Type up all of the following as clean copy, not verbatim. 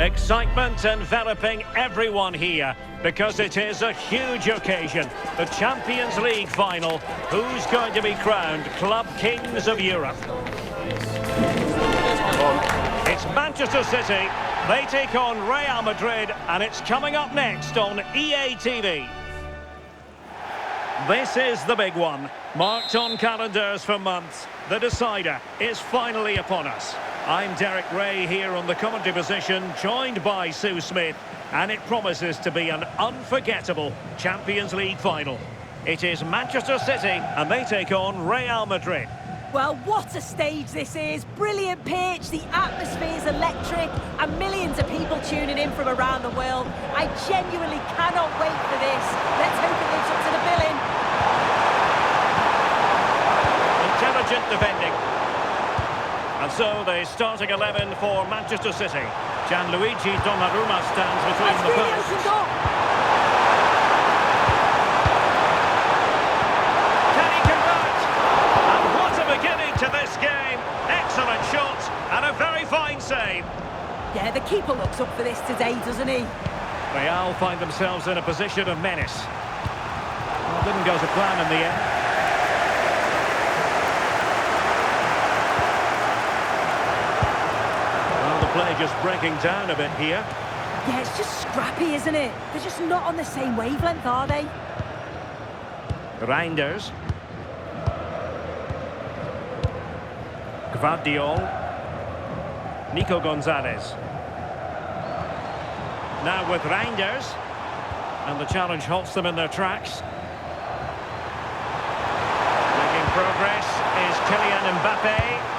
Excitement enveloping everyone here because it is a huge occasion. The Champions League final. Who's going to be crowned Club Kings of Europe? It's Manchester City. They take on Real Madrid, and it's coming up next on EA TV. This is the big one, marked on calendars for months. The decider is finally upon us. I'm Derek Ray here on the commentary position, joined by Sue Smith, and it promises to be an unforgettable Champions League final. It is Manchester City, and they take on Real Madrid. Well, what a stage this is. Brilliant pitch, the atmosphere is electric, and millions of people tuning in from around the world. I genuinely cannot wait for this. Let's hope it lives up to the billing. Intelligent defending. And so the starting 11 for Manchester City. Gianluigi Donnarumma stands between the posts. Can he convert? And what a beginning to this game. Excellent shot and a very fine save. Yeah, the keeper looks up for this today, doesn't he? Real find themselves in a position of menace. Well, didn't go to plan in the end. Play just breaking down a bit here. Yeah, it's just scrappy, isn't it? They're just not on the same wavelength, are they? Reinders. Gvardiol. Nico Gonzalez. Now with Reinders. And the challenge halts them in their tracks. Making progress is Kylian Mbappe.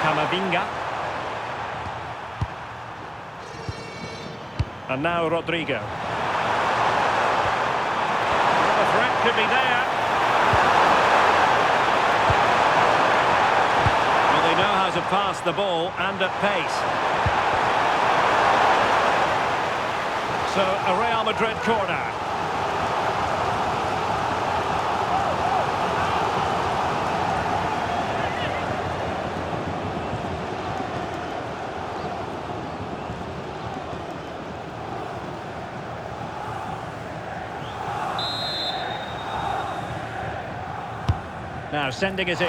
Camavinga. And now Rodrigo. The threat could be there. Well, they know how to pass the ball and at pace. So a Real Madrid corner. Now sending it in.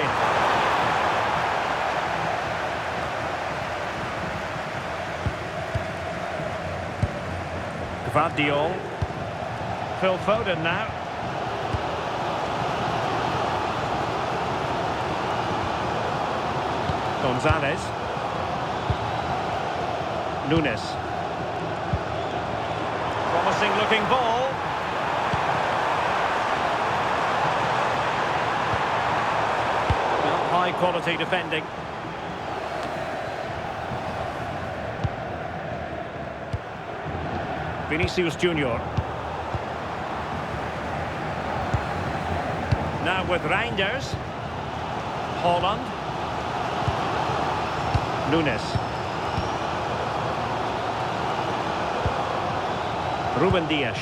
Gvardiol. Phil Foden now. Gonzalez. Nunes. Promising looking ball. High quality defending. Vinicius Junior. Now with Reinders. Haaland. Nunes. Ruben Dias.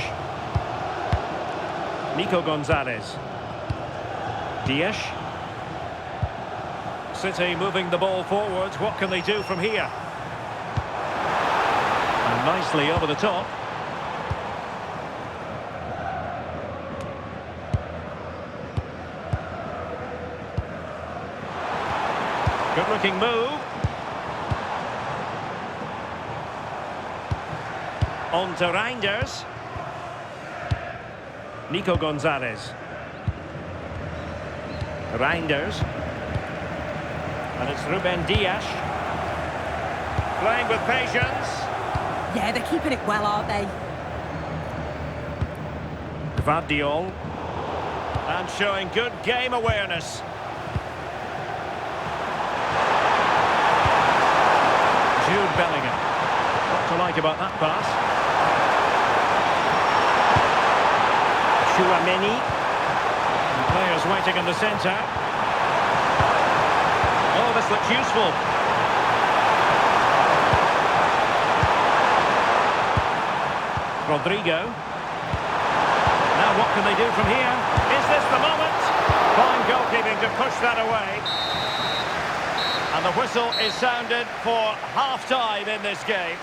Nico Gonzalez. Dias. City moving the ball forwards. What can they do from here? And nicely over the top. Good looking move. On to Reinders. Nico Gonzalez. Reinders. And it's Ruben Dias. Playing with patience. Yeah, they're keeping it well, aren't they? Gvardiol. And showing good game awareness. Jude Bellingham. What to like about that pass? Chouameni. And players waiting in the centre. Oh, this looks useful. Rodrigo. Now what can they do from here? Is this the moment? Fine goalkeeping to push that away. And And the whistle is sounded for half-time in this game.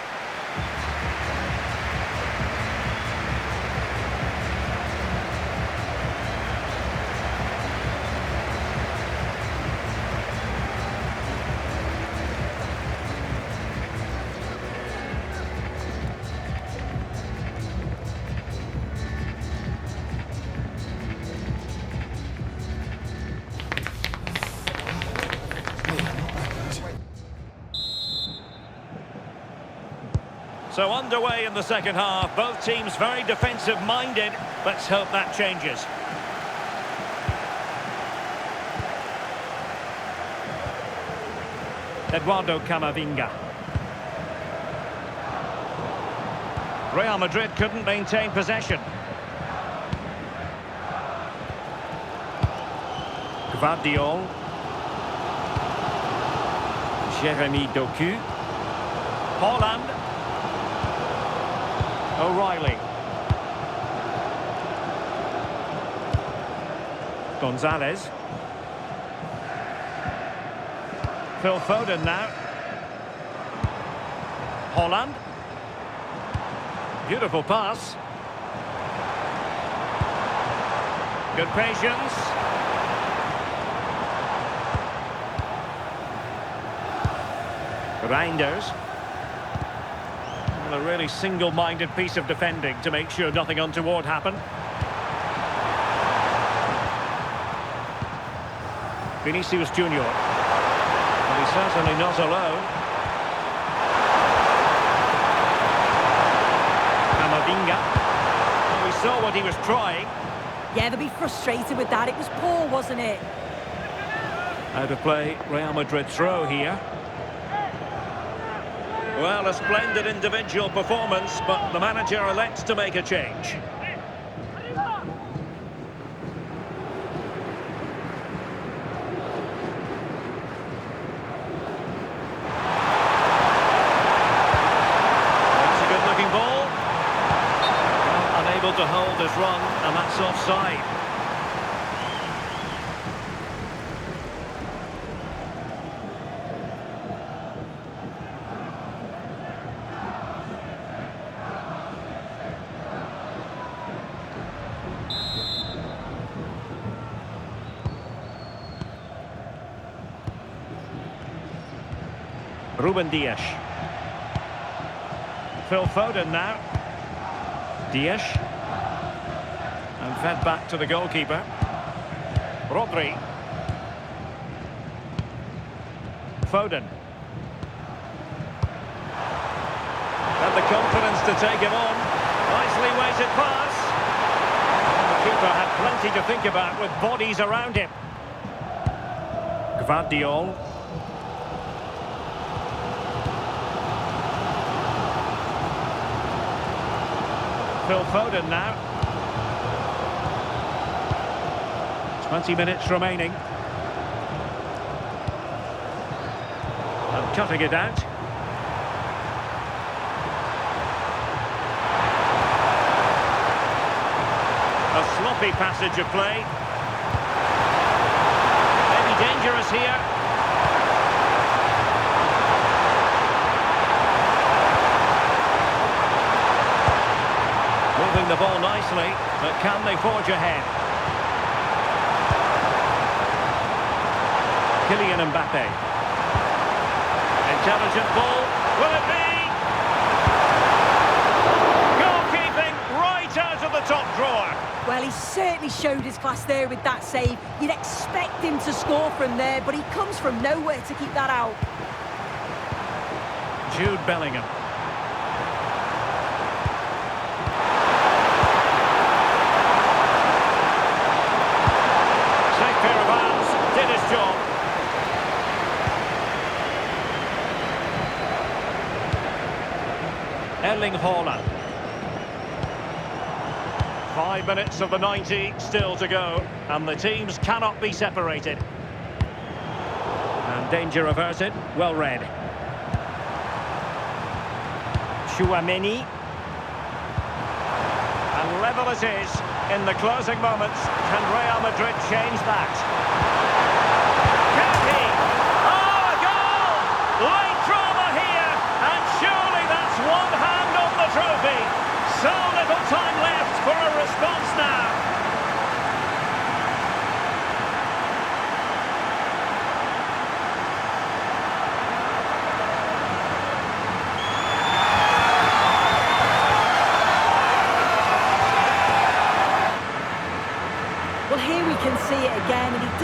So underway in the second half, both teams very defensive-minded. Let's hope that changes. Eduardo Camavinga. Real Madrid couldn't maintain possession. Gvardiol. Jeremy Doku. Haaland. O'Reilly. Gonzalez. Phil Foden now. Haaland. Beautiful pass. Good patience. Reinders. A really single-minded piece of defending to make sure nothing untoward happened. Vinicius Junior. And he's certainly not alone. Camavinga. Well, we saw what he was trying. Yeah, they'll be frustrated with that. It was poor, wasn't it? Out of play, Real Madrid throw here. Well, a splendid individual performance, but the manager elects to make a change. That's a good-looking ball. Well, unable to hold his run, and that's offside. Ruben Dias. Phil Foden now. Dias. And fed back to the goalkeeper. Rodri. Foden. Had the confidence to take it on. Nicely weighted pass. The keeper had plenty to think about with bodies around him. Gvardiol. Phil Foden now. 20 minutes remaining. And cutting it out. A sloppy passage of play. Maybe dangerous here. Moving the ball nicely, but can they forge ahead? Kylian Mbappe. Intelligent ball. Will it be? Goalkeeping right out of the top drawer. Well, he certainly showed his class there with that save. You'd expect him to score from there, but he comes from nowhere to keep that out. Jude Bellingham. Safe pair of hands, did his job. Erling Haaland. 5 minutes of the 90 still to go, and the teams cannot be separated. And danger averted, well read. Chouameni. And level it is in the closing moments. Can Real Madrid change that? Can he? Oh, a goal!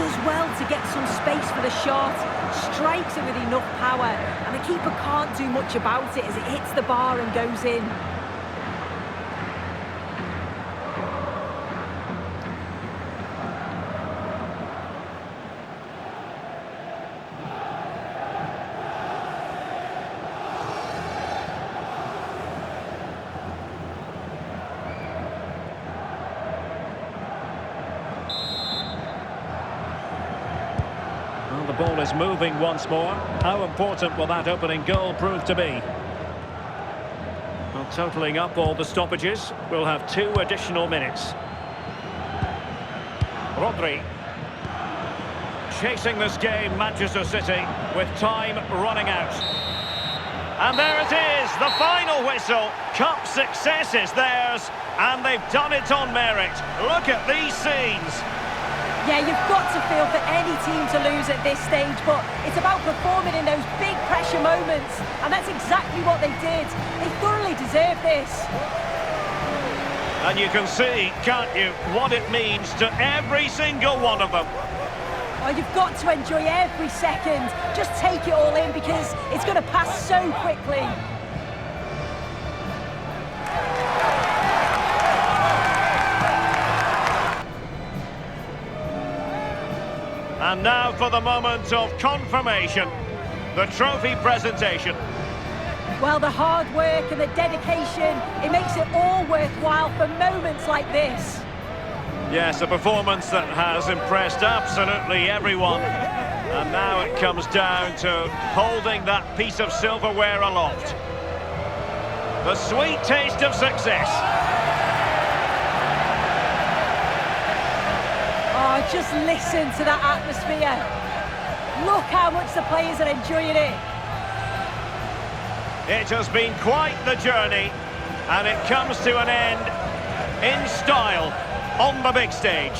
does well to get some space for the shot, strikes it with enough power, and the keeper can't do much about it as it hits the bar and goes in. Well, the ball is moving once more. How important will that opening goal prove to be? Well, totalling up all the stoppages, we'll have 2 additional minutes. Rodri. Chasing this game, Manchester City, with time running out. And there it is, the final whistle. Cup success is theirs, and they've done it on merit. Look at these scenes. Yeah, you've got to feel for any team to lose at this stage, but it's about performing in those big pressure moments, and that's exactly what they did. They thoroughly deserve this. And you can see, can't you, what it means to every single one of them. Oh, you've got to enjoy every second. Just take it all in because it's going to pass so quickly. And now for the moment of confirmation, the trophy presentation. Well, the hard work and the dedication, it makes it all worthwhile for moments like this. Yes, a performance that has impressed absolutely everyone. And now it comes down to holding that piece of silverware aloft. The sweet taste of success. Oh, just listen to that atmosphere. Look how much the players are enjoying it. It has been quite the journey, and it comes to an end in style on the big stage.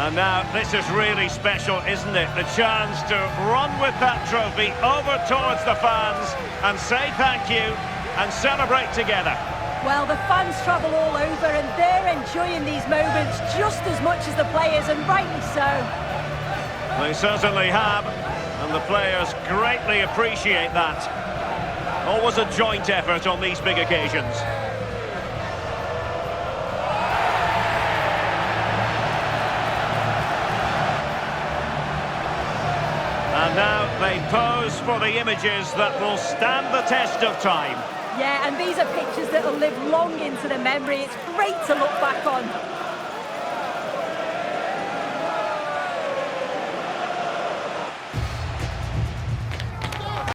And now this is really special, isn't it? The chance to run with that trophy over towards the fans and say thank you and celebrate together. Well, the fans travel all over and they're enjoying these moments just as much as the players, and rightly so. They certainly have, and the players greatly appreciate that. Always a joint effort on these big occasions. And now they pose for the images that will stand the test of time. Yeah, and these are pictures that will live long into the memory. It's great to look back on.